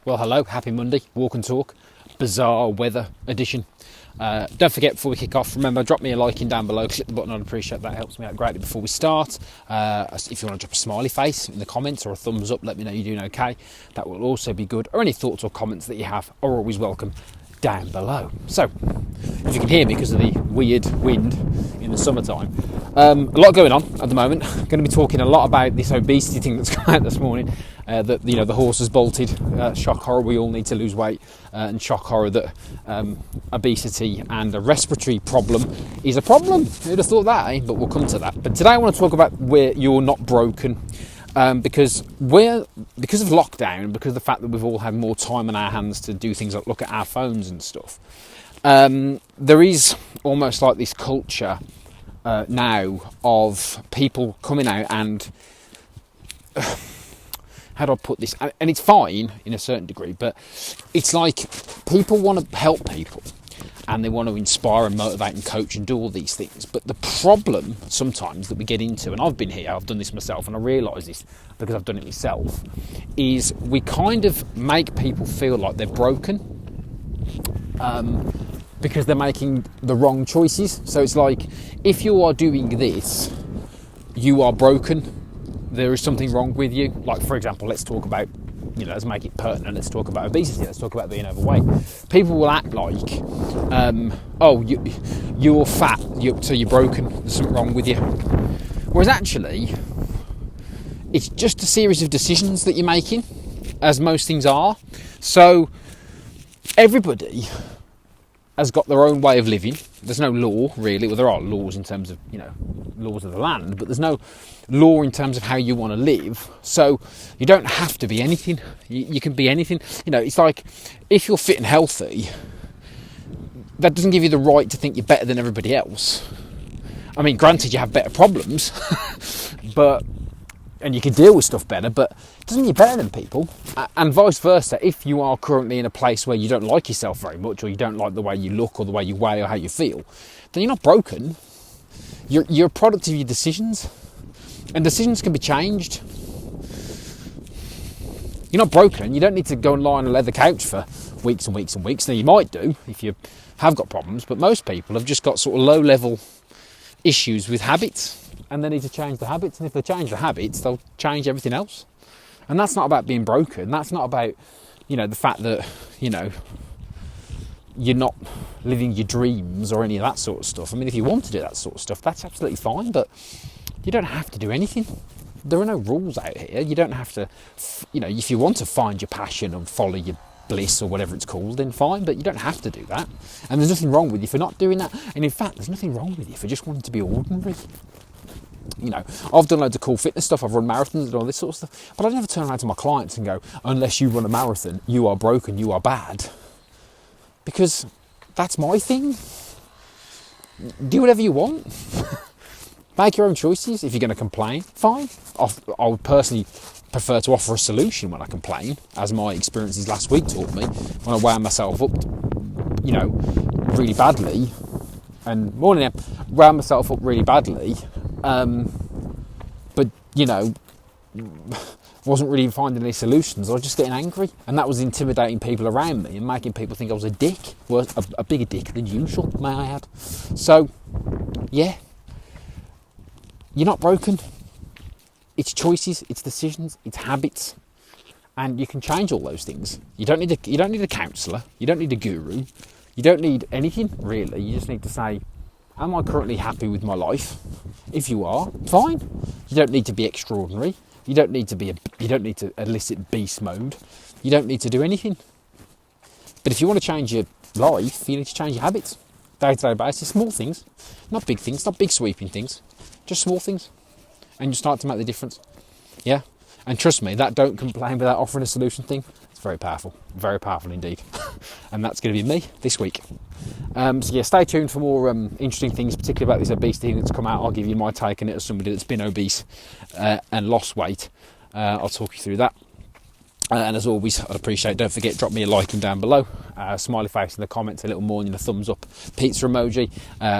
Well, hello, happy Monday, walk and talk, bizarre weather edition. Don't forget, before we kick off, remember, drop me a like in down below, click the button, I'd appreciate that, helps me out greatly before we start. If you want to drop a smiley face in the comments or a thumbs up, let me know you're doing okay. That will also be good, or any thoughts or comments that you have are always welcome down below. So, if you can hear me because of the weird wind in the summertime, a lot going on at the moment. I'm going to be talking a lot about this obesity thing that's come out this morning. That the horse has bolted. Shock horror, we all need to lose weight, and shock horror that obesity and a respiratory problem is a problem. Who'd have thought that, eh? But we'll come to that. But today I want to talk about where you're not broken, because of lockdown, because of the fact that we've all had more time on our hands to do things like look at our phones and stuff. There is almost like this culture now of people coming out and how do I put this? And it's fine in a certain degree, but it's like people want to help people and they want to inspire and motivate and coach and do all these things. But the problem sometimes that we get into, and I've been here, I've done this myself, and I realise this because I've done it myself, is we kind of make people feel like they're broken because they're making the wrong choices. So it's like, if you are doing this, you are broken. There is something wrong with you. Like, for example, let's talk about, let's make it pertinent. Let's talk about obesity. Let's talk about being overweight. People will act like, you're fat, so you're broken. There's something wrong with you. Whereas actually, it's just a series of decisions that you're making, as most things are. So everybody has got their own way of living. There's no law, really. Well, there are laws in terms of, laws of the land, but there's no law in terms of how you want to live. So you don't have to be anything. You can be anything. It's like, if you're fit and healthy, that doesn't give you the right to think you're better than everybody else. I mean, granted, you have better problems, and you can deal with stuff better, but it doesn't mean you're better than people. And vice versa, if you are currently in a place where you don't like yourself very much, or you don't like the way you look, or the way you weigh, or how you feel, then you're not broken. You're a product of your decisions, and decisions can be changed. You're not broken. You don't need to go and lie on a leather couch for weeks and weeks and weeks. Now, you might do if you have got problems, but most people have just got sort of low-level issues with habits, and they need to change the habits. And if they change the habits, they'll change everything else. And that's not about being broken. That's not about, the fact that, you're not living your dreams or any of that sort of stuff. I mean, if you want to do that sort of stuff, that's absolutely fine, but you don't have to do anything. There are no rules out here. You don't have to, if you want to find your passion and follow your bliss or whatever it's called, then fine, but you don't have to do that. And there's nothing wrong with you for not doing that. And in fact, there's nothing wrong with you for just wanting to be ordinary. I've done loads of cool fitness stuff. I've run marathons and all this sort of stuff, but I never turn around to my clients and go, unless you run a marathon, you are broken, you are bad. Because that's my thing. Do whatever you want. Make your own choices. If you're going to complain, fine. I would personally prefer to offer a solution when I complain, as my experiences last week taught me, when I wound myself up, really badly, and more than that, wound myself up really badly, but, wasn't really finding any solutions. I was just getting angry, and that was intimidating people around me and making people think I was a dick, a bigger dick than usual, may I add. So, yeah, you're not broken. It's choices, it's decisions, it's habits, and you can change all those things. You don't need a counsellor, you don't need a guru, you don't need anything really. You just need to say, am I currently happy with my life? If you are, fine. You don't need to be extraordinary. You don't need to elicit beast mode. You don't need to do anything. But if you want to change your life, you need to change your habits. Day-to-day basis, small things, not big things, not big sweeping things, just small things. And you start to make the difference. Yeah? And trust me, that don't complain without offering a solution thing, it's very powerful indeed. And that's going to be me this week. So yeah, stay tuned for more interesting things, particularly about this obesity thing that's come out. I'll give you my take on it as somebody that's been obese and lost weight. I'll talk you through that. And as always, I'd appreciate, don't forget, drop me a like down below, smiley face in the comments, a little more than a thumbs up, pizza emoji,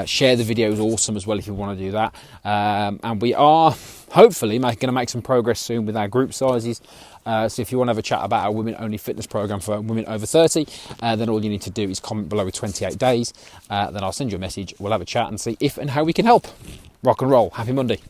share the video is awesome as well if you want to do that. And we are hopefully going to make some progress soon with our group sizes. So if you want to have a chat about our women-only fitness program for women over 30, then all you need to do is comment below with 28 days. Then I'll send you a message. We'll have a chat and see if and how we can help. Rock and roll. Happy Monday.